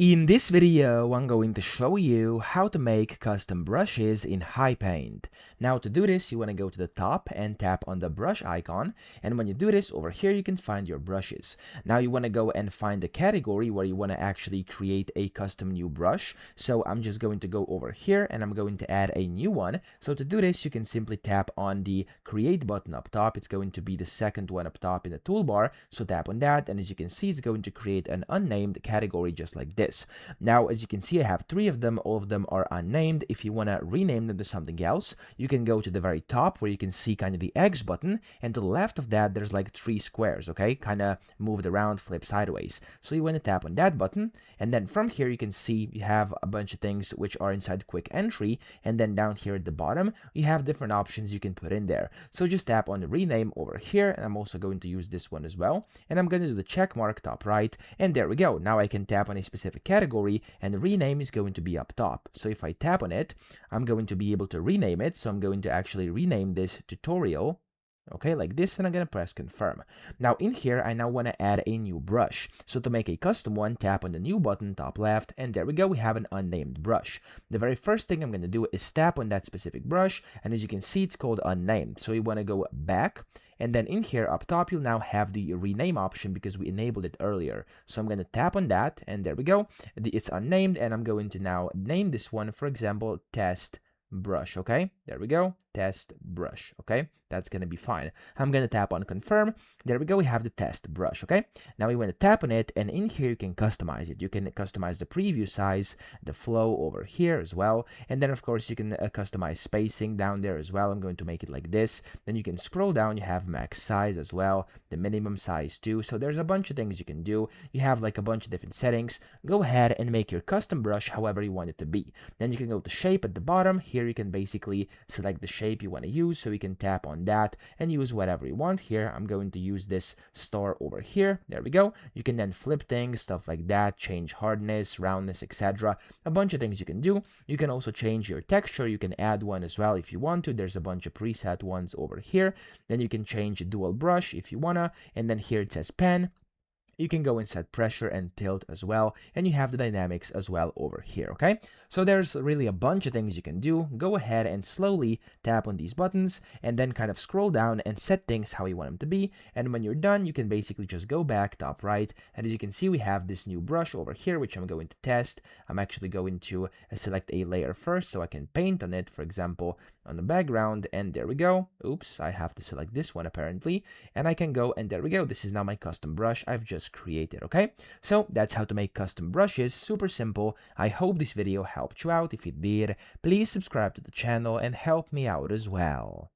In this video, I'm going to show you how to make custom brushes in HiPaint. Now to do this, you want to go to the top and tap on the brush icon. And when you do this, over here you can find your brushes. Now you want to go and find the category where you want to actually create a custom new brush. So I'm just going to go over here and I'm going to add a new one. So to do this, you can simply tap on the create button up top. It's going to be the second one up top in the toolbar. So tap on that, and as you can see, it's going to create an unnamed category just like this. Now, as you can see, I have three of them. All of them are unnamed. If you want to rename them to something else, you can go to the very top where you can see kind of the X button, and to the left of that, there's like three squares, okay? Kind of moved around, flip sideways. So you want to tap on that button, and then from here, you can see you have a bunch of things which are inside quick entry, and then down here at the bottom, you have different options you can put in there. So just tap on the rename over here, and I'm also going to use this one as well, and I'm going to do the check mark top right, and there we go. Now I can tap on a specific category, and the rename is going to be up top. So if I tap on it, I'm going to be able to rename it. So I'm going to actually rename this tutorial, okay, like this, and I'm going to press confirm. Now in here, I now want to add a new brush. So to make a custom one, tap on the new button top left, and there we go, we have an unnamed brush. The very first thing I'm going to do is tap on that specific brush, and as you can see, it's called unnamed. So you want to go back, and then in here up top, you'll now have the rename option because we enabled it earlier. So I'm going to tap on that, and there we go. It's unnamed, and I'm going to now name this one, for example, test brush. Okay, there we go, test brush. Okay, that's gonna be fine. I'm gonna tap on confirm. There we go, we have the test brush. Okay, now we want to tap on it, and in here you can customize it. You can customize the preview size, the flow over here as well, and then of course you can customize spacing down there as well. I'm going to make it like this. Then you can scroll down, you have max size as well, the minimum size too. So there's a bunch of things you can do. You have like a bunch of different settings. Go ahead and make your custom brush however you want it to be. Then you can go to shape at the bottom. Here you can basically select the shape you want to use, so you can tap on that and use whatever you want. Here I'm going to use this star over here. There we go. You can then flip things, stuff like that, change hardness, roundness, etc. A bunch of things you can do. You can also change your texture. You can add one as well if you want to. There's a bunch of preset ones over here. Then you can change dual brush if you wanna, and then here it says pen. You can go and set pressure and tilt as well, and you have the dynamics as well over here. Okay, so there's really a bunch of things you can do. Go ahead and slowly tap on these buttons, and then kind of scroll down and set things how you want them to be. And when you're done, you can basically just go back top right, and as you can see, we have this new brush over here which I'm going to test. I'm actually going to select a layer first so I can paint on it, for example on the background, and there we go. Oops, I have to select this one apparently, and I can go, and there we go. This is now my custom brush I've just created. Okay, so that's how to make custom brushes. Super simple. I hope this video helped you out. If it did, please subscribe to the channel and help me out as well.